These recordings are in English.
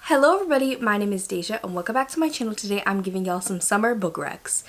Hello everybody, my name is Deja and welcome back to my channel. Today I'm giving y'all some summer book recs.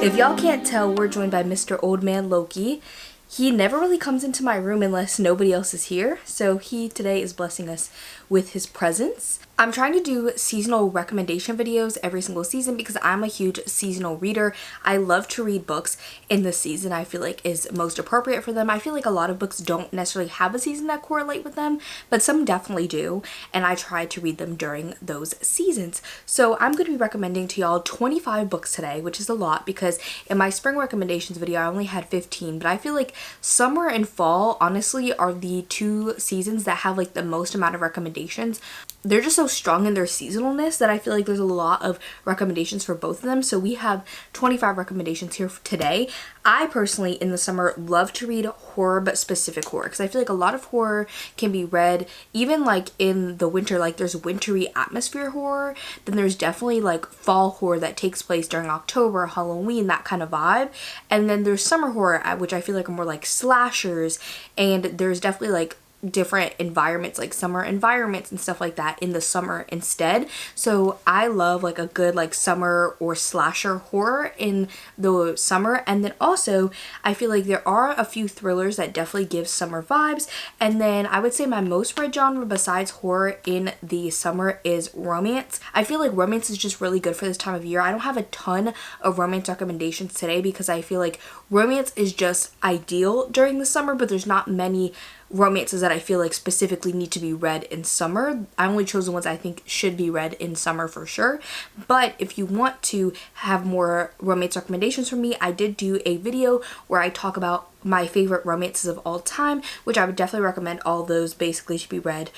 If y'all can't tell, we're joined by Mr. Old Man Loki. He never really comes into my room unless nobody else is here, so he today is blessing us with his presence. I'm trying to do seasonal recommendation videos every single season because I'm a huge seasonal reader. I love to read books in the season I feel like is most appropriate for them. I feel like a lot of books don't necessarily have a season that correlate with them, but some definitely do, and I try to read them during those seasons. So I'm going to be recommending to y'all 25 books today, which is a lot because in my spring recommendations video I only had 15, but I feel like summer and fall honestly are the two seasons that have like the most amount of recommendations. They're just so strong in their seasonalness that I feel like there's a lot of recommendations for both of them. So we have 25 recommendations here for today. I personally in the summer love to read horror, but specific horror, because I feel like a lot of horror can be read even like in the winter. Like there's wintry atmosphere horror, then there's definitely like fall horror that takes place during October, Halloween, that kind of vibe, and then there's summer horror, which I feel like are more like slashers, and there's definitely like different environments, like summer environments and stuff like that in the summer instead. So I love like a good like summer or slasher horror in the summer. And then also I feel like there are a few thrillers that definitely give summer vibes. And then I would say my most read genre besides horror in the summer is romance. I feel like romance is just really good for this time of year. I don't have a ton of romance recommendations today because I feel like romance is just ideal during the summer, but there's not many romances that I feel like specifically need to be read in summer. I only chose the ones I think should be read in summer for sure. But if you want to have more romance recommendations from me, I did do a video where I talk about my favorite romances of all time, which I would definitely recommend. All those basically should be read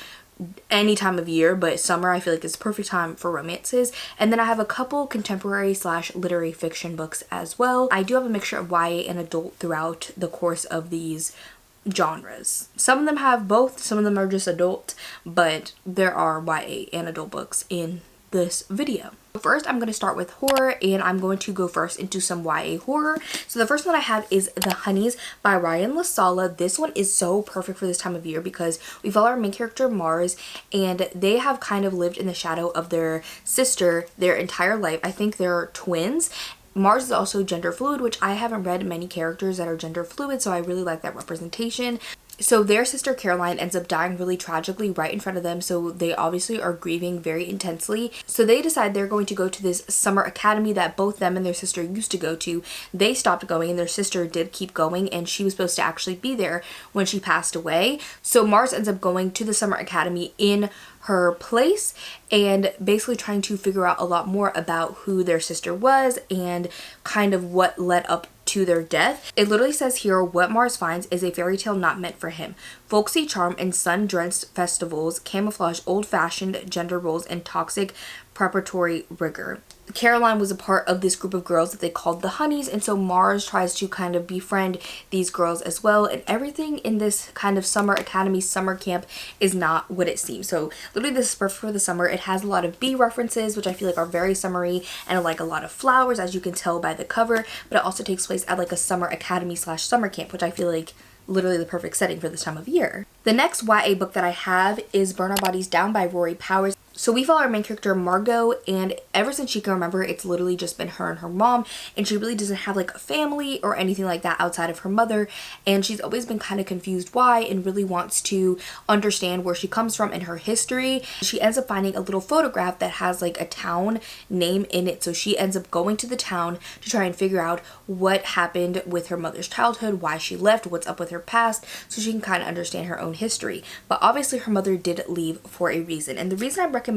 any time of year, but summer I feel like is the perfect time for romances. And then I have a couple contemporary / literary fiction books as well. I do have a mixture of YA and adult throughout the course of these genres. Some of them have both, some of them are just adult, but there are YA and adult books in this video. First, I'm going to start with horror, and I'm going to go first into some YA horror. So the first one I have is The Honeys by Ryan LaSala. This one is so perfect for this time of year because we follow our main character Mars, and they have kind of lived in the shadow of their sister their entire life. I think they're twins. Mars is also gender fluid, which I haven't read many characters that are gender fluid, so I really like that representation. So their sister Caroline ends up dying really tragically right in front of them, so they obviously are grieving very intensely. So they decide they're going to go to this summer academy that both them and their sister used to go to. They stopped going and their sister did keep going, and she was supposed to actually be there when she passed away. So Mars ends up going to the summer academy in her place and basically trying to figure out a lot more about who their sister was and kind of what led up to their death. It literally says here, what Mars finds is a fairy tale not meant for him. Folksy charm and sun-drenched festivals camouflage old-fashioned gender roles and toxic preparatory rigor. Caroline was a part of this group of girls that they called the Honeys, and so Mars tries to kind of befriend these girls as well, and everything in this kind of summer academy, summer camp is not what it seems. So literally this is perfect for the summer. It has a lot of bee references, which I feel like are very summery, and like a lot of flowers, as you can tell by the cover, but it also takes place at like a summer academy / summer camp, which I feel like literally the perfect setting for this time of year. The next YA book that I have is Burn Our Bodies Down by Rory Powers. So we follow our main character Margot, and ever since she can remember, it's literally just been her and her mom, and she really doesn't have like a family or anything like that outside of her mother, and she's always been kind of confused why and really wants to understand where she comes from and her history. She ends up finding a little photograph that has like a town name in it, so she ends up going to the town to try and figure out what happened with her mother's childhood, why she left, what's up with her past, so she can kind of understand her own history. But obviously her mother did leave for a reason, and the reason I'm recommending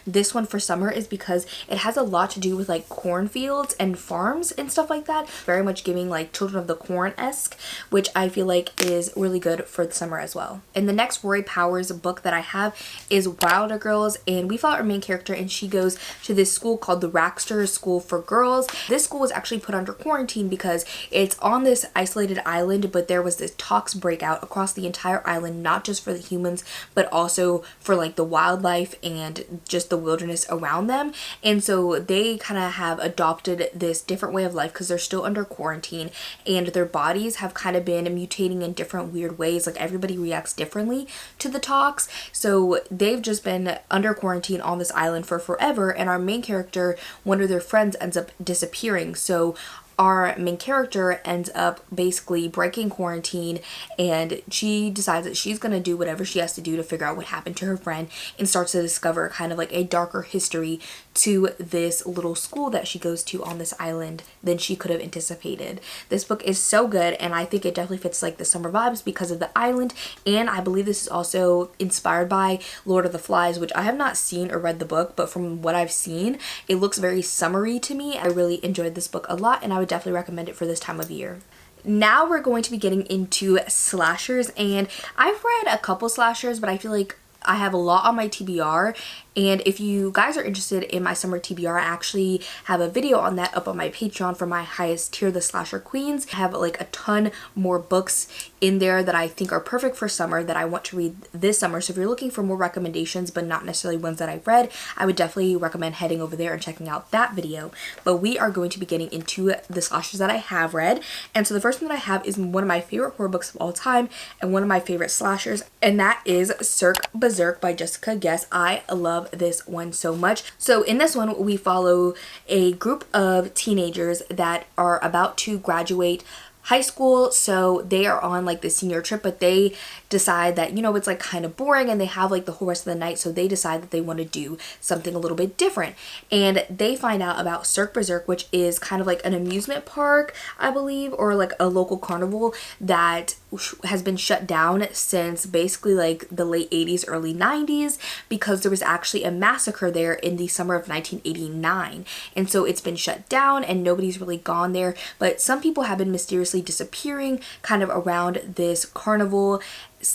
this one for summer is because it has a lot to do with like cornfields and farms and stuff like that, very much giving like Children of the Corn-esque, which I feel like is really good for the summer as well. And the next Rory Powers book that I have is Wilder Girls, and we follow our main character, and she goes to this school called the Raxter School for Girls. This school was actually put under quarantine because it's on this isolated island, but there was this tox breakout across the entire island, not just for the humans but also for like the wildlife and and just the wilderness around them. And so they kind of have adopted this different way of life because they're still under quarantine, and their bodies have kind of been mutating in different weird ways. Like everybody reacts differently to the tox. So they've just been under quarantine on this island for forever, and our main character, one of their friends, ends up disappearing. So our main character ends up basically breaking quarantine, and she decides that she's going to do whatever she has to do to figure out what happened to her friend, and starts to discover kind of like a darker history to this little school that she goes to on this island than she could have anticipated. This book is so good, and I think it definitely fits like the summer vibes because of the island, and I believe this is also inspired by Lord of the Flies, which I have not seen or read the book, but from what I've seen, it looks very summery to me. I really enjoyed this book a lot, and I would definitely recommend it for this time of year. Now we're going to be getting into slashers, and I've read a couple slashers, but I feel like I have a lot on my TBR, and if you guys are interested in my summer TBR, I actually have a video on that up on my Patreon for my highest tier, the Slasher Queens. I have like a ton more books in there that I think are perfect for summer that I want to read this summer. So if you're looking for more recommendations but not necessarily ones that I've read, I would definitely recommend heading over there and checking out that video. But we are going to be getting into the slashers that I have read, and so the first one that I have is one of my favorite horror books of all time and one of my favorite slashers, and that is Cirque Berserk by Jessica Guess. I love this one so much. So in this one, we follow a group of teenagers that are about to graduate high school. So they are on like the senior trip, but they decide that, you know, it's like kind of boring, and they have like the whole rest of the night, so they decide that they want to do something a little bit different, and they find out about Cirque Berserk, which is kind of like an amusement park, I believe, or like a local carnival that has been shut down since basically like the late 80s, early 90s, because there was actually a massacre there in the summer of 1989, and so it's been shut down and nobody's really gone there, but some people have been mysteriously disappearing kind of around this carnival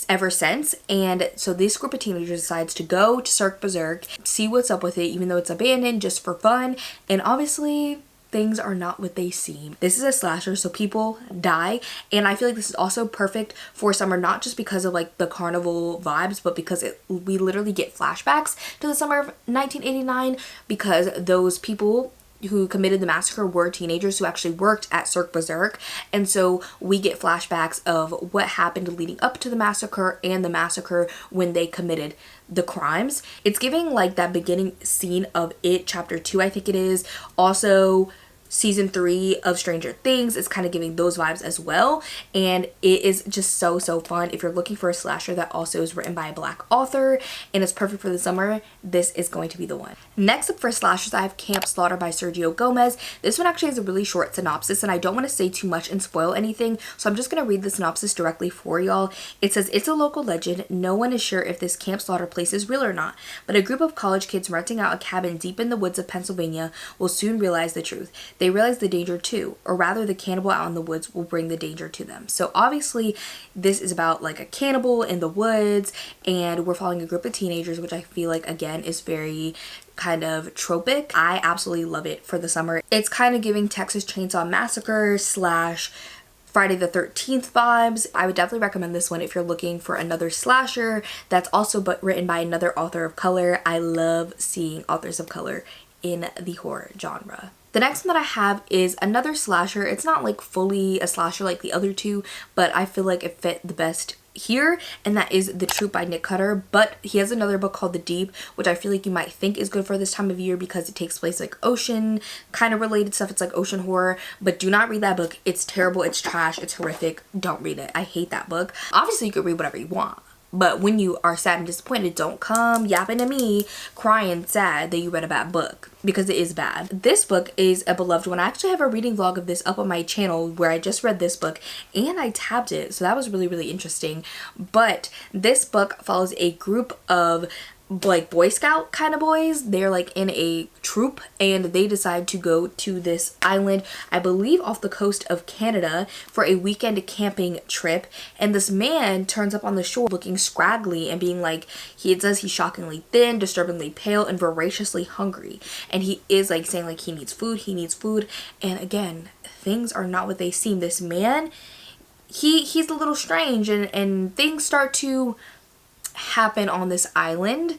ever since. And so this group of teenagers decides to go to Cirque Berserk, see what's up with it, even though it's abandoned, just for fun, and obviously things are not what they seem. This is a slasher, so people die, and I feel like this is also perfect for summer, not just because of like the carnival vibes, but because we literally get flashbacks to the summer of 1989, because those people who committed the massacre were teenagers who actually worked at Cirque Berserk, and so we get flashbacks of what happened leading up to the massacre and the massacre when they committed the crimes. It's giving like that beginning scene of It chapter 2, I think it is, also season 3 of Stranger Things is kind of giving those vibes as well, and it is just so fun. If you're looking for a slasher that also is written by a Black author and is perfect for the summer, this is going to be the one. Next up for slashers, I have Camp Slaughter by Sergio Gomez. This one actually has a really short synopsis, and I don't want to say too much and spoil anything, so I'm just going to read the synopsis directly for y'all. It says, "It's a local legend. No one is sure if this Camp Slaughter place is real or not, but a group of college kids renting out a cabin deep in the woods of Pennsylvania will soon realize the truth. They realize the danger too, or rather the cannibal out in the woods will bring the danger to them." So obviously this is about like a cannibal in the woods, and we're following a group of teenagers, which I feel like again is very kind of tropic. I absolutely love it for the summer. It's kind of giving Texas Chainsaw Massacre / Friday the 13th vibes. I would definitely recommend this one if you're looking for another slasher that's also written by another author of color. I love seeing authors of color in the horror genre. The next one that I have is another slasher. It's not like fully a slasher like the other two, but I feel like it fit the best here, and that is The Troop by Nick Cutter. But he has another book called The Deep, which I feel like you might think is good for this time of year because it takes place like ocean kind of related stuff. It's like ocean horror, but do not read that book. It's terrible, it's trash, it's horrific. Don't read it. I hate that book. Obviously you could read whatever you want, but when you are sad and disappointed, don't come yapping to me crying sad that you read a bad book, because it is bad. This book is a beloved one. I actually have a reading vlog of this up on my channel where I just read this book and I tabbed it, so that was really interesting. But this book follows a group of like Boy Scout kind of boys. They're like in a troop, and they decide to go to this island, I believe off the coast of Canada, for a weekend camping trip. And this man turns up on the shore looking scraggly and being like, he says he's shockingly thin, disturbingly pale, and voraciously hungry. And he is like saying like he needs food. And again, things are not what they seem. This man, he's a little strange, and things start to happen on this island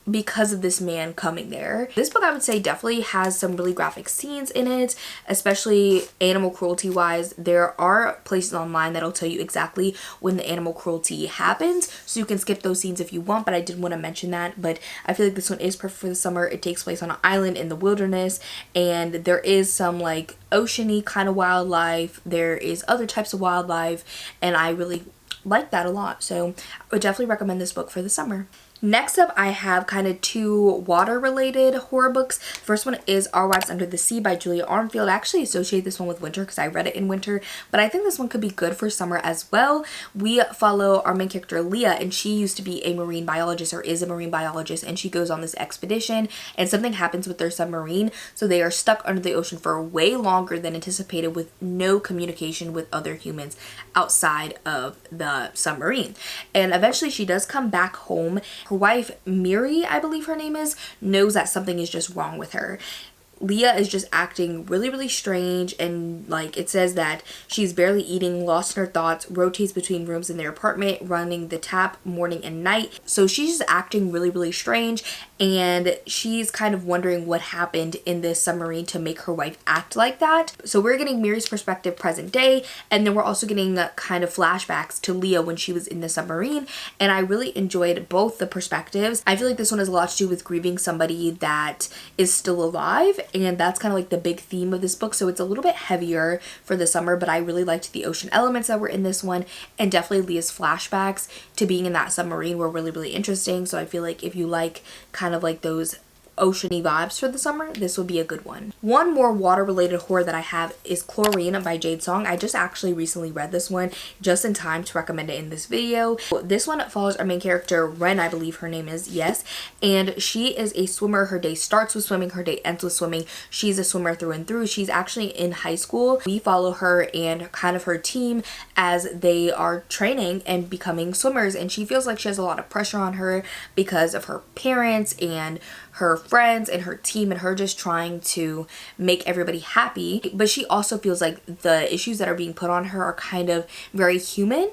because of this man coming there. This book, I would say, definitely has some really graphic scenes in it, especially animal cruelty wise. There are places online that'll tell you exactly when the animal cruelty happens, so you can skip those scenes if you want, but I did want to mention that. But I feel like this one is perfect for the summer. It takes place on an island in the wilderness, and there is some like oceany kind of wildlife. There is other types of wildlife, and I really like that a lot. So I would definitely recommend this book for the summer. Next up, I have kind of two water-related horror books. First one is Our Wives Under the Sea by Julia Armfield. I actually associate this one with winter because I read it in winter, but I think this one could be good for summer as well. We follow our main character, Leah, and she used to be a marine biologist, or is a marine biologist, and she goes on this expedition, and something happens with their submarine, so they are stuck under the ocean for way longer than anticipated with no communication with other humans outside of the submarine. And eventually she does come back home. Her wife, Miri, I believe her name is, knows that something is just wrong with her. Leah is just acting really, really strange, and like it says that she's barely eating, lost in her thoughts, rotates between rooms in their apartment, running the tap morning and night. So she's just acting really, really strange, and she's kind of wondering what happened in this submarine to make her wife act like that. So we're getting Miri's perspective present day, and then we're also getting kind of flashbacks to Leah when she was in the submarine, and I really enjoyed both the perspectives. I feel like this one has a lot to do with grieving somebody that is still alive, and that's kind of like the big theme of this book, so it's a little bit heavier for the summer, but I really liked the ocean elements that were in this one, and definitely Leah's flashbacks to being in that submarine were really, really interesting. So I feel like if you like kind of like those oceany vibes for the summer, this would be a good one. One more water related horror that I have is Chlorine by Jade Song. I just actually recently read this one just in time to recommend it in this video. This one follows our main character, Ren, I believe her name is, yes, and she is a swimmer. Her day starts with swimming, her day ends with swimming. She's a swimmer through and through. She's actually in high school. We follow her and kind of her team as they are training and becoming swimmers, and she feels like she has a lot of pressure on her because of her parents and her friends and her team, and her just trying to make everybody happy. But she also feels like the issues that are being put on her are kind of very human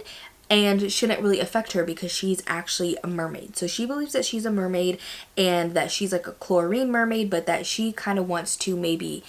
and shouldn't really affect her because she's actually a mermaid. So she believes that she's a mermaid and that she's like a chlorine mermaid, but that she kind of wants to maybe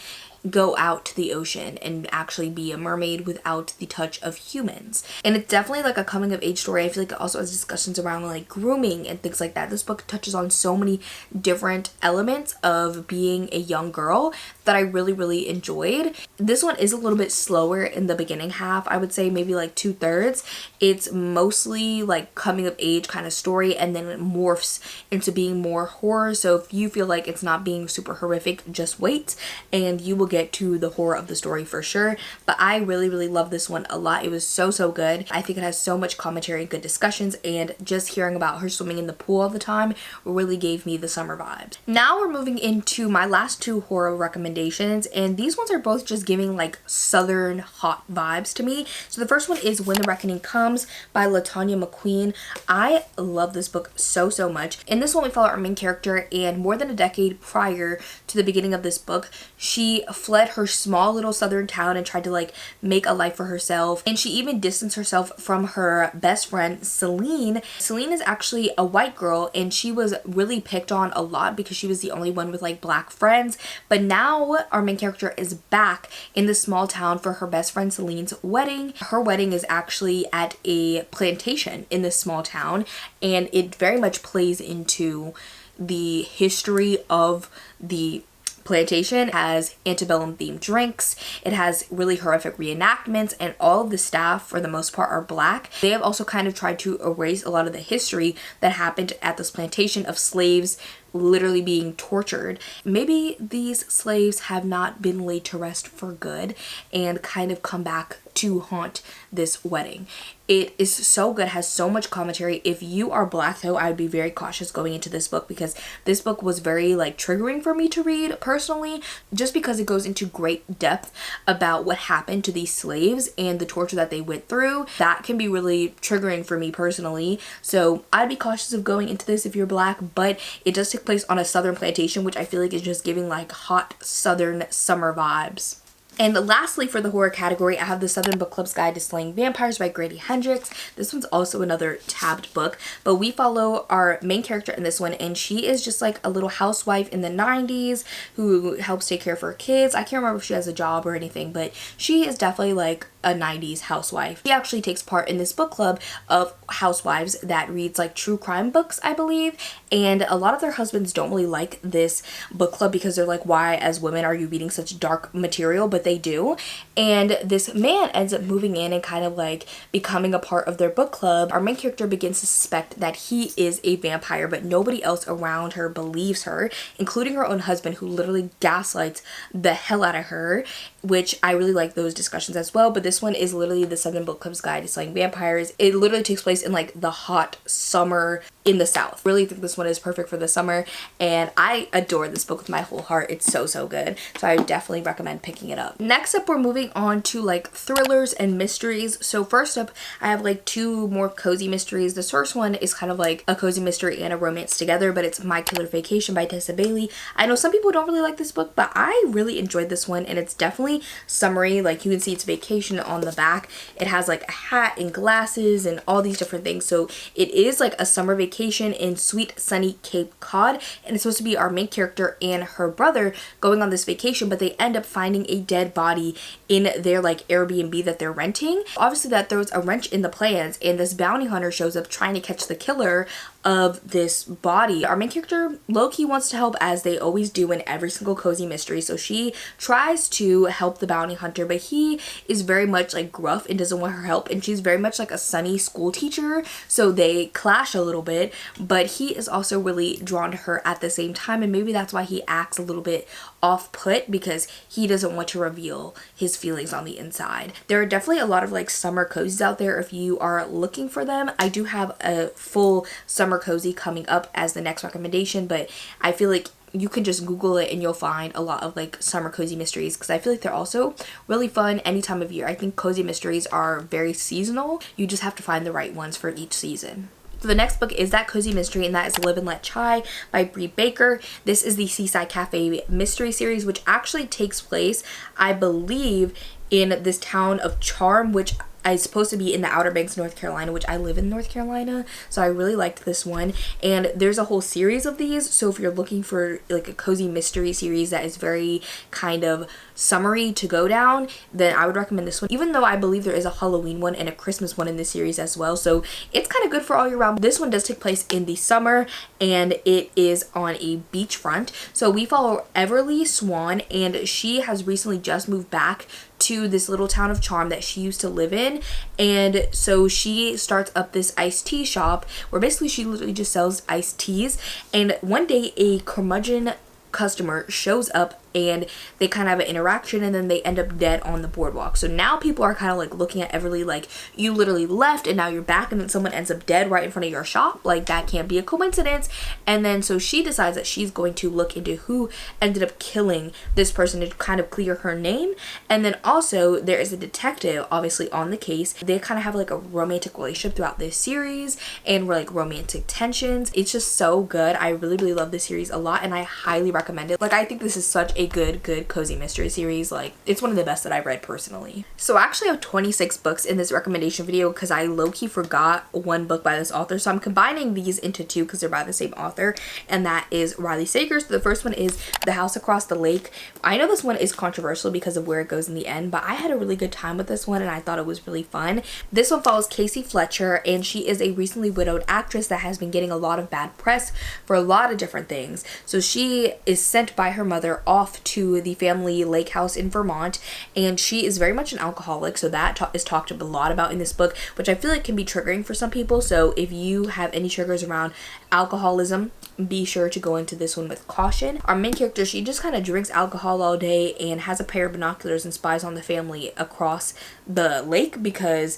go out to the ocean and actually be a mermaid without the touch of humans. And it's definitely like a coming of age story. I feel like it also has discussions around like grooming and things like that. This book touches on so many different elements of being a young girl that I really, really enjoyed. This one is a little bit slower in the beginning half. I would say maybe like 2/3. It's mostly like coming of age kind of story, and then it morphs into being more horror. So if you feel like it's not being super horrific, just wait and you will get to the horror of the story for sure. But I really, really love this one a lot. It was so, so good. I think it has so much commentary and good discussions, and just hearing about her swimming in the pool all the time really gave me the summer vibes. Now we're moving into my last two horror recommendations, and these ones are both just giving like southern hot vibes to me. So the first one is When the Reckoning Comes by LaTanya McQueen. I love this book so, so much. In this one, we follow our main character, and more than a decade prior to the beginning of this book, she fled her small little southern town and tried to like make a life for herself, and she even distanced herself from her best friend Celine. Celine is actually a white girl, and she was really picked on a lot because she was the only one with like black friends. But now our main character is back in the small town for her best friend Celine's wedding. Her wedding is actually at a plantation in this small town, and it very much plays into the history of the plantation. It has antebellum themed drinks, it has really horrific reenactments, and all of the staff for the most part are black. They have also kind of tried to erase a lot of the history that happened at this plantation of slaves literally being tortured. Maybe these slaves have not been laid to rest for good and kind of come back to haunt this wedding. It is so good, has so much commentary. If you are black though, I would be very cautious going into this book because this book was very like triggering for me to read personally, just because it goes into great depth about what happened to these slaves and the torture that they went through. That can be really triggering for me personally. So I'd be cautious of going into this if you're black, but it does take place on a southern plantation, which I feel like is just giving like hot southern summer vibes. And lastly, for the horror category, I have the Southern Book Club's Guide to Slaying Vampires by Grady Hendrix. This one's also another tabbed book, but we follow our main character in this one, and she is just like a little housewife in the 90s who helps take care of her kids. I can't remember if she has a job or anything, but she is definitely like a 90s housewife. She actually takes part in this book club of housewives that reads like true crime books, I believe, and a lot of their husbands don't really like this book club because they're like, why as women are you reading such dark material? But they do, and this man ends up moving in and kind of like becoming a part of their book club. Our main character begins to suspect that he is a vampire, but nobody else around her believes her, including her own husband, who literally gaslights the hell out of her, which I really like those discussions as well. But this one is literally the Southern Book Club's Guide to Slaying Vampires. It literally takes place in like the hot summer in the South. Really think this one is perfect for the summer, and I adore this book with my whole heart. It's so good, so I definitely recommend picking it up. Next up, we're moving on to like thrillers and mysteries. So first up, I have like two more cozy mysteries. The first one is kind of like a cozy mystery and a romance together, but it's My Killer Vacation by Tessa Bailey. I know some people don't really like this book, but I really enjoyed this one, and it's definitely summery. Like you can see it's vacation on the back. It has like a hat and glasses and all these different things, so it is like a summer vacation in sweet sunny Cape Cod, and it's supposed to be our main character and her brother going on this vacation, but they end up finding a dead body in their like Airbnb that they're renting. Obviously that throws a wrench in the plans, and this bounty hunter shows up trying to catch the killer of this body. Our main character low-key wants to help, as they always do in every single cozy mystery, so she tries to help the bounty hunter, but he is very much like gruff and doesn't want her help, and she's very much like a sunny school teacher, so they clash a little bit, but he is also really drawn to her at the same time, and maybe that's why he acts a little bit off-put, because he doesn't want to reveal his feelings on the inside. There are definitely a lot of like summer cozies out there if you are looking for them. I do have a full summer cozy coming up as the next recommendation, but I feel like you can just Google it and you'll find a lot of like summer cozy mysteries, because I feel like they're also really fun any time of year. I think cozy mysteries are very seasonal. You just have to find the right ones for each season. So the next book is that cozy mystery, and that is Live and Let Chai by Bree Baker. This is the Seaside Cafe mystery series, which actually takes place, I believe, in this town of Charm, which is supposed to be in the Outer Banks, North Carolina, which I live in North Carolina, so I really liked this one. And there's a whole series of these, so if you're looking for like a cozy mystery series that is very kind of summery to go down, then I would recommend this one, even though I believe there is a Halloween one and a Christmas one in this series as well, so it's kind of good for all year round. This one does take place in the summer, and it is on a beachfront. So we follow Everly Swan, and she has recently just moved back to this little town of Charm that she used to live in, and so she starts up this iced tea shop where basically she literally just sells iced teas. And one day a curmudgeon customer shows up and they kind of have an interaction, and then they end up dead on the boardwalk. So now people are kind of like looking at Everly like, you literally left and now you're back, and then someone ends up dead right in front of your shop. Like, that can't be a coincidence. And then so she decides that she's going to look into who ended up killing this person to kind of clear her name. And then also there is a detective obviously on the case. They kind of have like a romantic relationship throughout this series, and we're like romantic tensions. It's just so good. I really love this series a lot, and I highly recommend it. Like, I think this is such a good cozy mystery series. Like, it's one of the best that I've read personally. So I actually have 26 books in this recommendation video because I low-key forgot one book by this author, so I'm combining these into two because they're by the same author, and that is Riley Sager. So the first one is The House Across the Lake. I know this one is controversial because of where it goes in the end, but I had a really good time with this one and I thought it was really fun. This one follows Casey Fletcher, and she is a recently widowed actress that has been getting a lot of bad press for a lot of different things. So she is sent by her mother off to the family lake house in Vermont, and she is very much an alcoholic, so that is talked a lot about in this book, which I feel like can be triggering for some people. So if you have any triggers around alcoholism, be sure to go into this one with caution. Our main character, she just kind of drinks alcohol all day and has a pair of binoculars and spies on the family across the lake because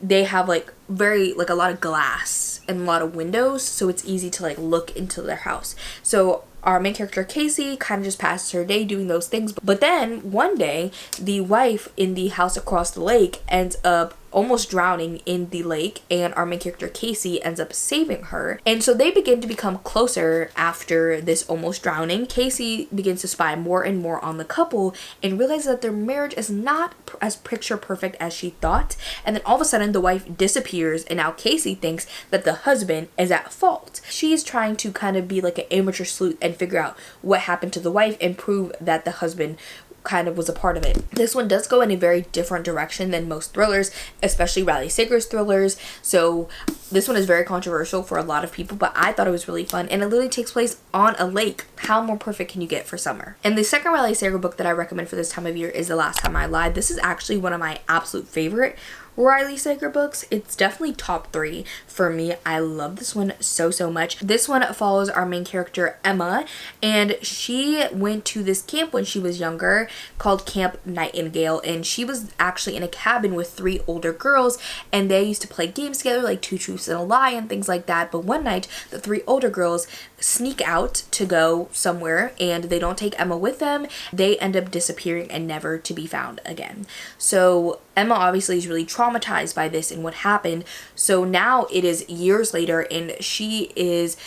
they have like a lot of glass and a lot of windows, so it's easy to like look into their house. So our main character Casey kind of just passes her day doing those things, but then one day the wife in the house across the lake ends up almost drowning in the lake, and our main character Casey ends up saving her. And so they begin to become closer after this almost drowning. Casey begins to spy more and more on the couple and realizes that their marriage is not as picture perfect as she thought. And then all of a sudden the wife disappears, and now Casey thinks that the husband is at fault. She's trying to kind of be like an amateur sleuth and figure out what happened to the wife and prove that the husband kind of was a part of it. This one does go in a very different direction than most thrillers, especially Riley Sager's thrillers. So this one is very controversial for a lot of people, but I thought it was really fun, and it literally takes place on a lake. How more perfect can you get for summer? And the second Riley Sager book that I recommend for this time of year is The Last Time I Lied. This is actually one of my absolute favorite Riley Sager books. It's definitely top 3 for me. I love this one so much. This one follows our main character Emma, and she went to this camp when she was younger called Camp Nightingale, and she was actually in a cabin with 3 older girls, and they used to play games together like Two Truths and a Lie and things like that. But one night the 3 older girls sneak out to go somewhere, and they don't take Emma with them. They end up disappearing and never to be found again. So Emma obviously is really traumatized by this and what happened. So now it is years later, and she is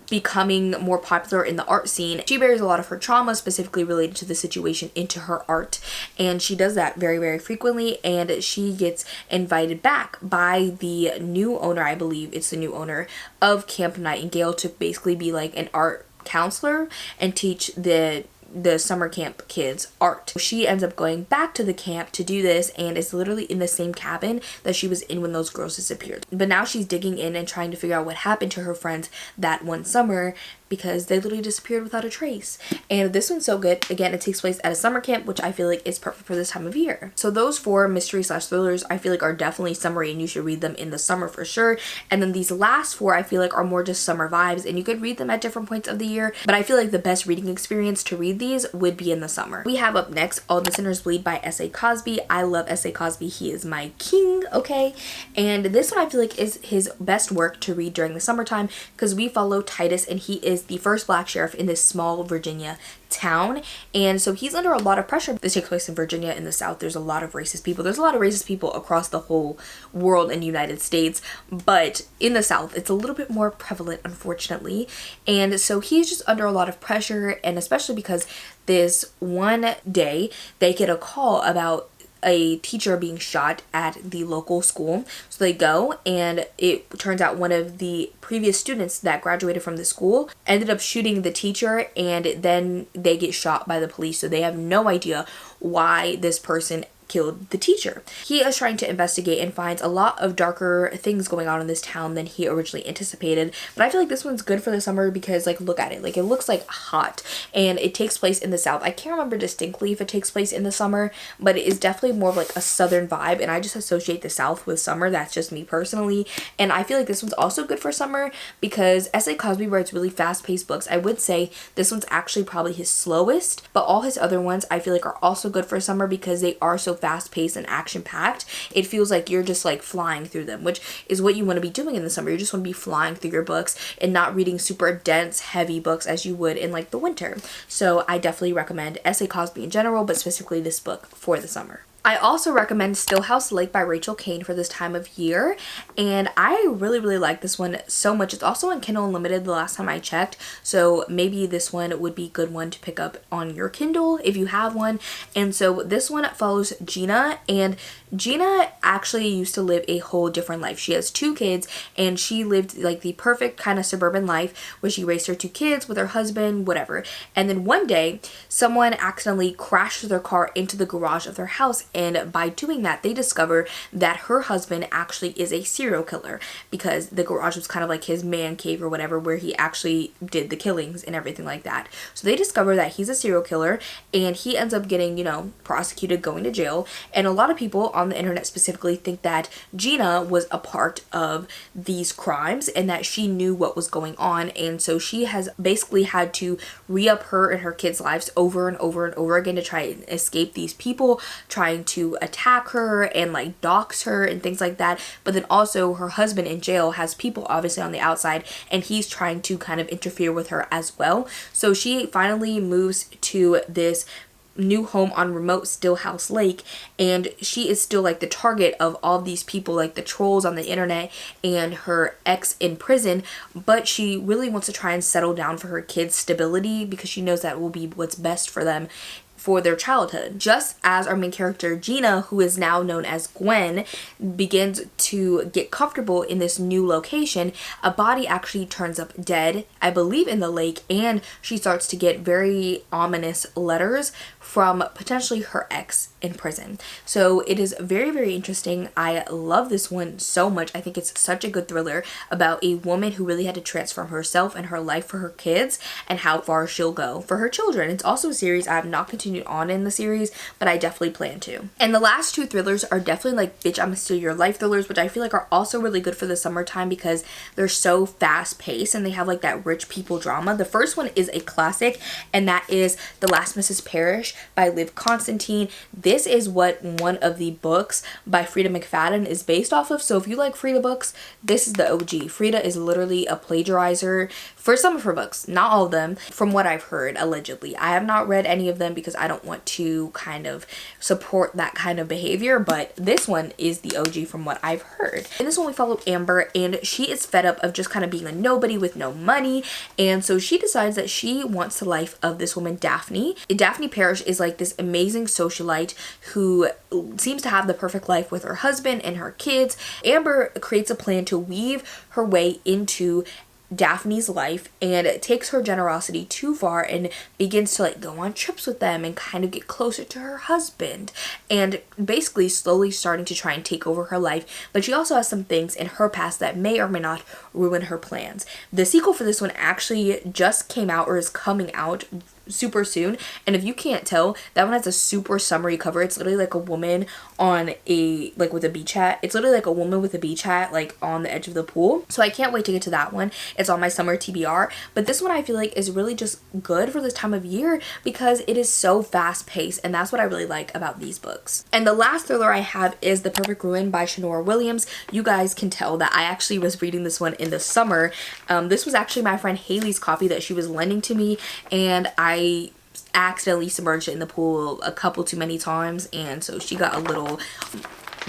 becoming more popular in the art scene. She bears a lot of her trauma specifically related to the situation into her art, and she does that very frequently, and she gets invited back by the new owner, I believe it's the new owner of Camp Nightingale, to basically be like an art counselor and teach the summer camp kids art. She ends up going back to the camp to do this, and is literally in the same cabin that she was in when those girls disappeared. But now she's digging in and trying to figure out what happened to her friends that one summer, because they literally disappeared without a trace. And this one's so good. Again, it takes place at a summer camp, which I feel like is perfect for this time of year. So those 4 mystery/thrillers I feel like are definitely summery, and you should read them in the summer for sure. And then these last 4 I feel like are more just summer vibes, and you could read them at different points of the year, but I feel like the best reading experience to read these would be in the summer. We have up next All the Sinners Bleed by S.A. Cosby. I love S.A. Cosby. He is my king, okay? And this one I feel like is his best work to read during the summertime, because we follow Titus, and he is the first black sheriff in this small Virginia town, and so he's under a lot of pressure. This takes place in Virginia in the South. There's a lot of racist people. There's a lot of racist people across the whole world and United States, but in the South it's a little bit more prevalent, unfortunately. And so he's just under a lot of pressure, and especially because this one day they get a call about a teacher being shot at the local school. So they go, and it turns out one of the previous students that graduated from the school ended up shooting the teacher, and then they get shot by the police. So they have no idea why this person killed the teacher. He is trying to investigate and finds a lot of darker things going on in this town than he originally anticipated. But I feel like this one's good for the summer because, like, look at it. Like, it looks like hot, and it takes place in the South. I can't remember distinctly if it takes place in the summer, but it is definitely more of like a southern vibe, and I just associate the South with summer. That's just me personally. And I feel like this one's also good for summer because S.A. Cosby writes really fast-paced books. I would say this one's actually probably his slowest, but all his other ones I feel like are also good for summer because they are so fast-paced and action-packed. It feels like you're just like flying through them, which is what you want to be doing in the summer. You just want to be flying through your books and not reading super dense, heavy books as you would in like the winter. So I definitely recommend S.A. Cosby in general, but specifically this book for the summer. I also recommend Stillhouse Lake by Rachel Kane for this time of year, and I really like this one so much. It's also on Kindle Unlimited the last time I checked, so maybe this one would be a good one to pick up on your Kindle if you have one. And so this one follows Gina, and Gina actually used to live a whole different life. She has 2 kids, and she lived like the perfect kind of suburban life where she raised her 2 kids with her husband, whatever. And then one day someone accidentally crashes their car into the garage of their house, and by doing that they discover that her husband actually is a serial killer because the garage was kind of like his man cave or whatever where he actually did the killings and everything like that. So they discover that he's a serial killer, and he ends up getting, you know, prosecuted, going to jail. And a lot of people on the internet specifically think that Gina was a part of these crimes and that she knew what was going on, and so she has basically had to re-up her and her kids' lives over and over again to try and escape these people trying to attack her and like dox her and things like that. But then also her husband in jail has people obviously on the outside, and he's trying to kind of interfere with her as well. So she finally moves to this new home on remote Stillhouse Lake, and she is still like the target of all these people, like the trolls on the internet and her ex in prison, but she really wants to try and settle down for her kids' stability because she knows that will be what's best for them for their childhood. Just as our main character Gina, who is now known as Gwen, begins to get comfortable in this new location, a body actually turns up dead, I believe in the lake, and she starts to get very ominous letters from potentially her ex in prison. So it is very, very interesting. I love this one so much. I think it's such a good thriller about a woman who really had to transform herself and her life for her kids and how far she'll go for her children. It's also a series I have not continued on in the series, but I definitely plan to. And the last two thrillers are definitely like Bitch, I'ma Steal Your Life thrillers, which I feel like are also really good for the summertime because they're so fast paced and they have like that rich people drama. The first one is a classic, and that is The Last Mrs. Parrish by Liv Constantine. This is what one of the books by Frida McFadden is based off of. So if you like Frida books, this is the OG. Frida is literally a plagiarizer for some of her books, not all of them, from what I've heard, allegedly. I have not read any of them because I don't want to kind of support that kind of behavior, but this one is the OG from what I've heard. In this one we follow Amber, and she is fed up of just kind of being a nobody with no money, and so she decides that she wants the life of this woman Daphne. Daphne Parrish is like this amazing socialite who seems to have the perfect life with her husband and her kids. Amber creates a plan to weave her way into Daphne's life and takes her generosity too far and begins to like go on trips with them and kind of get closer to her husband and basically slowly starting to try and take over her life. But she also has some things in her past that may or may not ruin her plans. The sequel for this one actually just came out or is coming out super soon, and if you can't tell, that one has a super summery cover. It's literally like a woman on a like with a beach hat. It's literally like a woman with a beach hat like on the edge of the pool. So I can't wait to get to that one. It's on my summer TBR. But this one I feel like is really just good for this time of year because it is so fast paced, and that's what I really like about these books. And the last thriller I have is The Perfect Ruin by Shanora Williams. You guys can tell that I actually was reading this one in the summer. This was actually my friend Haley's copy that she was lending to me, and I accidentally submerged it in the pool a couple too many times, and so she got a little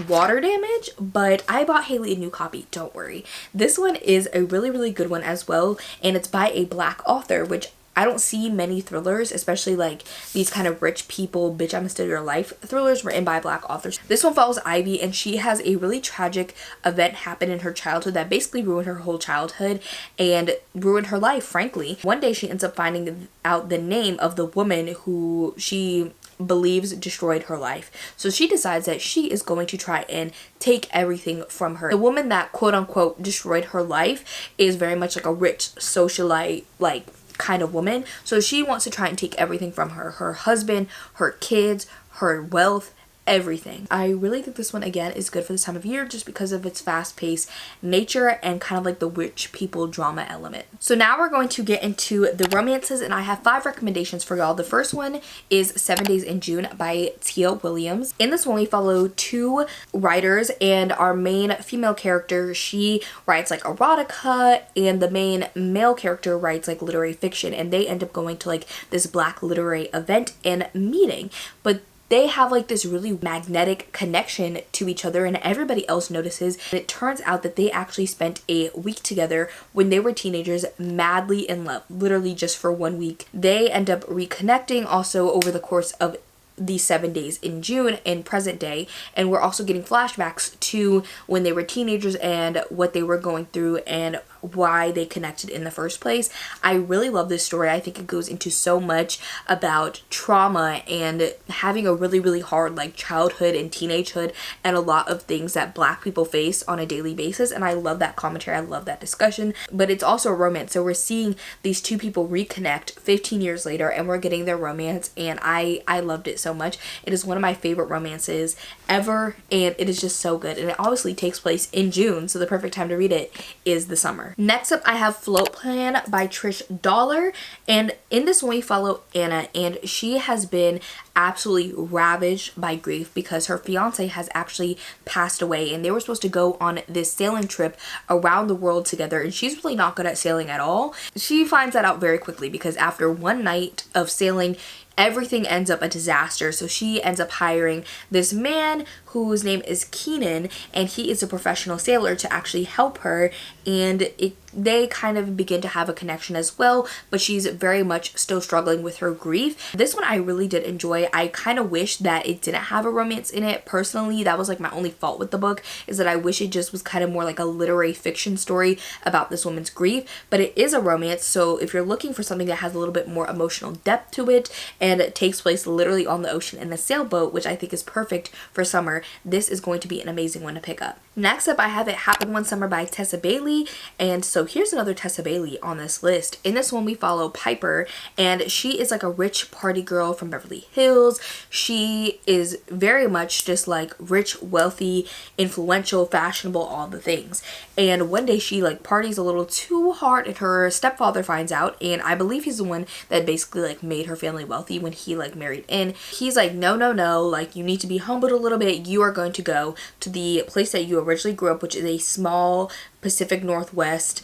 water damage, but I bought Haley a new copy, don't worry. This one is a really, really good one as well, and it's by a Black author, which I don't see many thrillers, especially like these kind of rich people, bitch, I'ma steal your life thrillers written by Black authors. This one follows Ivy, and she has a really tragic event happen in her childhood that basically ruined her whole childhood and ruined her life, frankly. One day she ends up finding out the name of the woman who she believes destroyed her life. So she decides that she is going to try and take everything from her. The woman that quote unquote destroyed her life is very much like a rich socialite, like kind of woman. So she wants to try and take everything from her husband, her kids, her wealth, everything. I really think this one again is good for this time of year just because of its fast-paced nature and kind of like the rich people drama element. So now we're going to get into the romances, and I have 5 recommendations for y'all. The first one is 7 Days in June by Tia Williams. In this one we follow 2 writers, and our main female character, she writes like erotica, and the main male character writes like literary fiction, and they end up going to like this Black literary event and meeting. But they have like this really magnetic connection to each other, and everybody else notices. And it turns out that they actually spent a week together when they were teenagers, madly in love, literally just for 1 week. They end up reconnecting also over the course of these 7 days in June in present day, and we're also getting flashbacks to when they were teenagers and what they were going through and why they connected in the first place. I really love this story. I think it goes into so much about trauma and having a really, really hard like childhood and teenagehood and a lot of things that Black people face on a daily basis, and I love that commentary. I love that discussion. But it's also a romance, so we're seeing these 2 people reconnect 15 years later, and we're getting their romance, and I loved it so much. It is one of my favorite romances ever, and it is just so good, and it obviously takes place in June, so the perfect time to read it is the summer. Next up I have Float Plan by Trish Dollar, and in this one we follow Anna, and she has been absolutely ravaged by grief because her fiance has actually passed away, and they were supposed to go on this sailing trip around the world together, and she's really not good at sailing at all. She finds that out very quickly because after one night of sailing everything ends up a disaster. So she ends up hiring this man whose name is Keenan, and he is a professional sailor to actually help her, and they kind of begin to have a connection as well, but she's very much still struggling with her grief. This one I really did enjoy. I kind of wish that it didn't have a romance in it. Personally, that was like my only fault with the book, is that I wish it just was kind of more like a literary fiction story about this woman's grief, but it is a romance. So if you're looking for something that has a little bit more emotional depth to it, and it takes place literally on the ocean in a sailboat, which I think is perfect for summer, this is going to be an amazing one to pick up. Next up, I have It Happened One Summer by Tessa Bailey, and so here's another Tessa Bailey on this list. In this one, we follow Piper, and she is like a rich party girl from Beverly Hills. She is very much just like rich, wealthy, influential, fashionable, all the things. And one day she like parties a little too hard, and her stepfather finds out, and I believe he's the one that basically like made her family wealthy when he like married in. He's like, no, like you need to be humbled a little bit. You are going to go to the place that you originally grew up, which is a small Pacific Northwest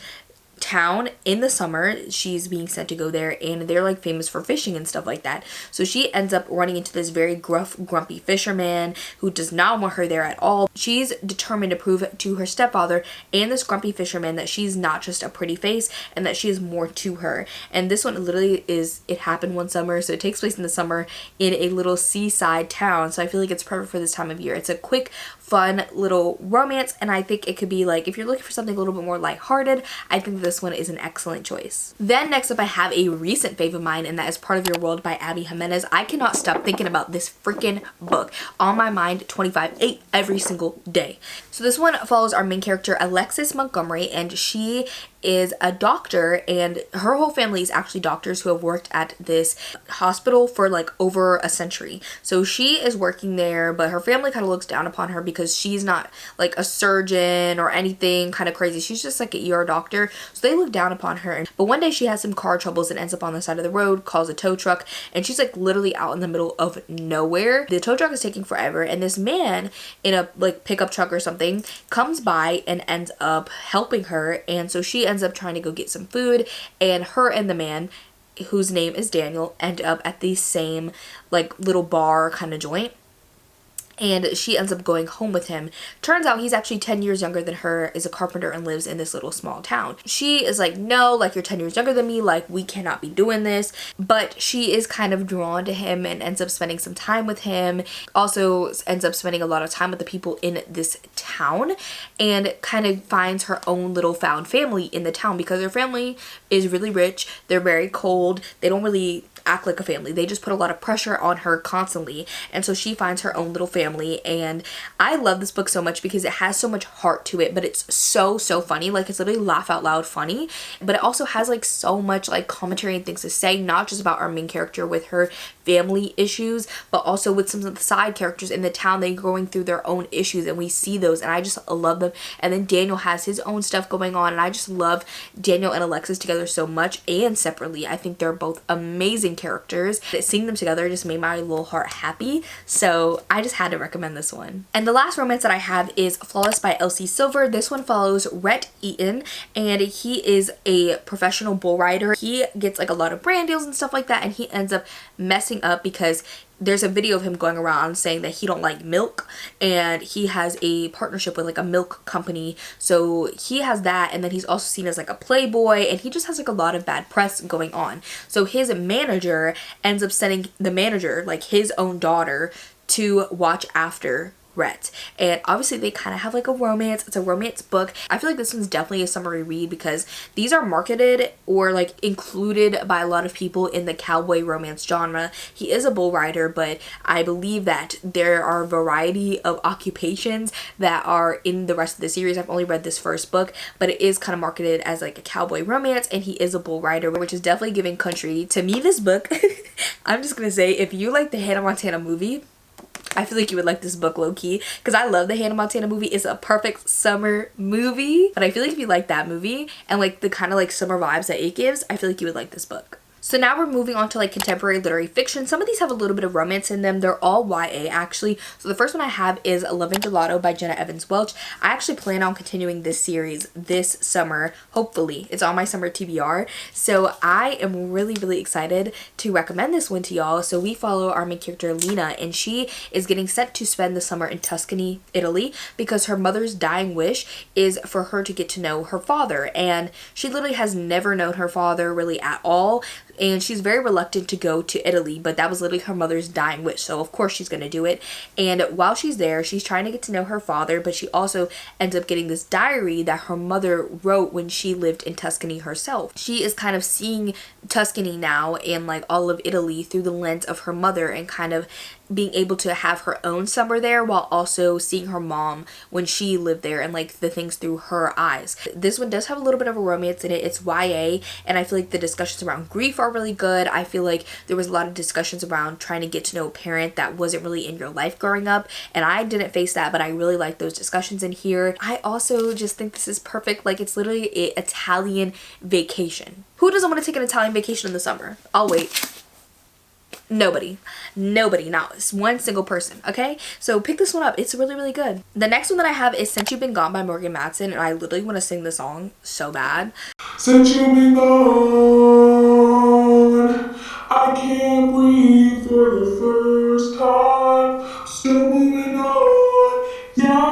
town. In the summer she's being sent to go there, and they're like famous for fishing and stuff like that. So she ends up running into this very gruff, grumpy fisherman who does not want her there at all. She's determined to prove to her stepfather and this grumpy fisherman that she's not just a pretty face, and that she is more to her. And this one literally is It Happened One Summer, so it takes place in the summer in a little seaside town, so I feel like it's perfect for this time of year. It's a quick, fun little romance, and I think it could be like, if you're looking for something a little bit more lighthearted, I think this one is an excellent choice. Then next up, I have a recent fave of mine, and that is Part of Your World by Abby Jimenez. I cannot stop thinking about this freaking book. On my mind 25/8 every single day. So this one follows our main character Alexis Montgomery, and she is a doctor, and her whole family is actually doctors who have worked at this hospital for like over a century. So she is working there, but her family kind of looks down upon her because she's not like a surgeon or anything kind of crazy. She's just like an ER doctor, so they look down upon her. But one day she has some car troubles and ends up on the side of the road, calls a tow truck, and she's like literally out in the middle of nowhere. The tow truck is taking forever, and this man in a like pickup truck or something comes by and ends up helping her, and so she ends up trying to go get some food, and her and the man, whose name is Daniel, end up at the same like little bar kind of joint, and she ends up going home with him. Turns out he's actually 10 years younger than her, is a carpenter, and lives in this little small town. She is like, no, like you're 10 years younger than me, like we cannot be doing this. But she is kind of drawn to him and ends up spending some time with him. Also ends up spending a lot of time with the people in this town, and kind of finds her own little found family in the town, because her family is really rich. They're very cold. They don't really act like a family. They just put a lot of pressure on her constantly, and so she finds her own little family. And I love this book so much because it has so much heart to it, but it's so funny. Like it's literally laugh out loud funny, but it also has like so much like commentary and things to say, not just about our main character with her family issues, but also with some of the side characters in the town. They're going through their own issues, and we see those, and I just love them. And then Daniel has his own stuff going on, and I just love Daniel and Alexis together so much, and separately. I think they're both amazing characters. Seeing them together just made my little heart happy, so I just had to recommend this one. And the last romance that I have is Flawless by Elsie Silver. This one follows Rhett Eaton, and he is a professional bull rider. He gets like a lot of brand deals and stuff like that, and he ends up messing up because there's a video of him going around saying that he don't like milk, and he has a partnership with like a milk company, so he has that. And then he's also seen as like a playboy, and he just has like a lot of bad press going on. So his manager ends up sending the manager, like his own daughter, to watch after Rhett, and obviously they kind of have like a romance. It's a romance book. I feel like this one's definitely a summery read because these are marketed or like included by a lot of people in the cowboy romance genre. He is a bull rider, but I believe that there are a variety of occupations that are in the rest of the series. I've only read this first book, but it is kind of marketed as like a cowboy romance, and he is a bull rider, which is definitely giving country to me. This book I'm just gonna say, if you like the Hannah Montana movie, I feel like you would like this book low-key, because I love the Hannah Montana movie. It's a perfect summer movie, but I feel like if you like that movie and like the kind of like summer vibes that it gives, I feel like you would like this book. So now we're moving on to like contemporary literary fiction. Some of these have a little bit of romance in them. They're all YA actually. So the first one I have is Loving Gelato by Jenna Evans Welch. I actually plan on continuing this series this summer. Hopefully. It's on my summer TBR. So I am really excited to recommend this one to y'all. So we follow our main character Lena, and she is getting sent to spend the summer in Tuscany, Italy, because her mother's dying wish is for her to get to know her father. And she literally has never known her father really at all. And she's very reluctant to go to Italy, but that was literally her mother's dying wish, so of course she's going to do it. And while she's there, she's trying to get to know her father, but she also ends up getting this diary that her mother wrote when she lived in Tuscany herself. She is kind of seeing Tuscany now and like all of Italy through the lens of her mother, and kind of being able to have her own summer there while also seeing her mom when she lived there and like the things through her eyes. This one does have a little bit of a romance in it. It's YA, and I feel like the discussions around grief are really good. I feel like there was a lot of discussions around trying to get to know a parent that wasn't really in your life growing up, and I didn't face that, but I really like those discussions in here. I also just think this is perfect. Like, it's literally an Italian vacation. Who doesn't want to take an Italian vacation in the summer? I'll wait. Nobody, not one single person. Okay, so pick this one up. It's really good. The next one that I have is Since You've Been Gone by Morgan Matson, and I literally want to sing the song so bad. Since you've been gone, I can't breathe for the first time. Still moving on, yeah.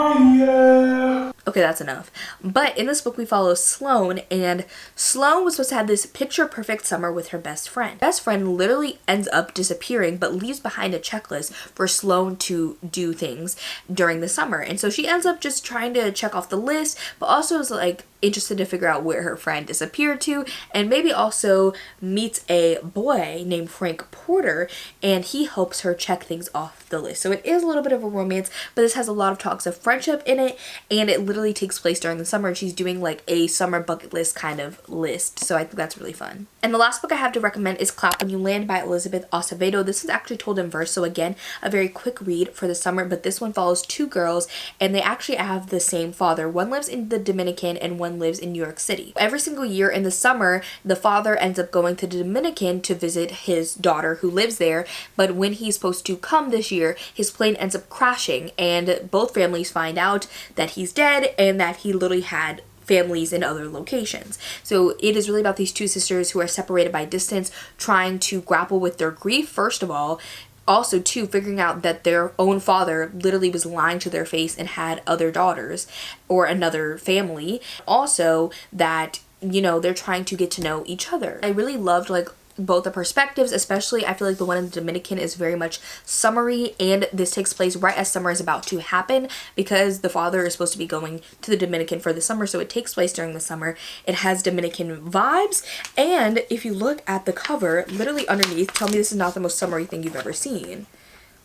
Okay, that's enough. But in this book, we follow Sloane, and Sloane was supposed to have this picture-perfect summer with her best friend. Best friend literally ends up disappearing, but leaves behind a checklist for Sloane to do things during the summer. And so she ends up just trying to check off the list, but also is like interested to figure out where her friend disappeared to, and maybe also meets a boy named Frank Porter, and he helps her check things off the list. So it is a little bit of a romance, but this has a lot of talks of friendship in it, and it literally takes place during the summer, and she's doing like a summer bucket list kind of list. So I think that's really fun. And the last book I have to recommend is Clap When You Land by Elizabeth Acevedo. This is actually told in verse, so again, a very quick read for the summer, but this one follows two girls, and they actually have the same father. One lives in the Dominican and one lives in New York City. Every single year in the summer, the father ends up going to the Dominican to visit his daughter who lives there, but when he's supposed to come this year, his plane ends up crashing, and both families find out that he's dead and that he literally had families in other locations. So it is really about these two sisters who are separated by distance, trying to grapple with their grief, first of all. Also, too, figuring out that their own father literally was lying to their face and had other daughters or another family. Also, that, you know, they're trying to get to know each other. I really loved, like, both the perspectives, especially I feel like the one in the Dominican is very much summery, and this takes place right as summer is about to happen because the father is supposed to be going to the Dominican for the summer, so it takes place during the summer. It has Dominican vibes, and if you look at the cover, literally underneath, tell me this is not the most summery thing you've ever seen.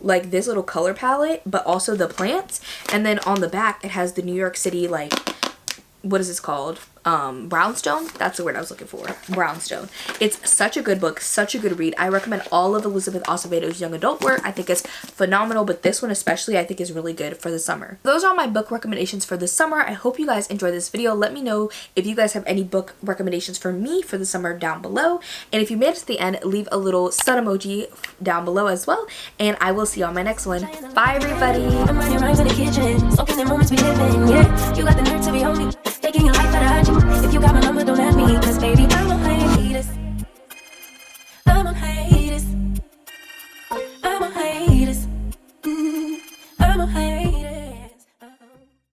Like this little color palette, but also the plants, and then on the back it has the New York City, like, what is this called? Brownstone? That's the word I was looking for. Brownstone. It's such a good book, such a good read. I recommend all of Elizabeth Acevedo's young adult work. I think it's phenomenal, but this one especially I think is really good for the summer. Those are all my book recommendations for the summer. I hope you guys enjoyed this video. Let me know if you guys have any book recommendations for me for the summer down below. And if you made it to the end, leave a little sun emoji down below as well. And I will see you on my next one. Bye, everybody. I'm running rhymes in the kitchen, soaking in moments we live in, yeah. You got the nerve to be on me, taking your life at a high. If you got my number, don't add me, cause baby, I'm on hiatus. I'm on hiatus. I'm on hiatus. I'm on hiatus.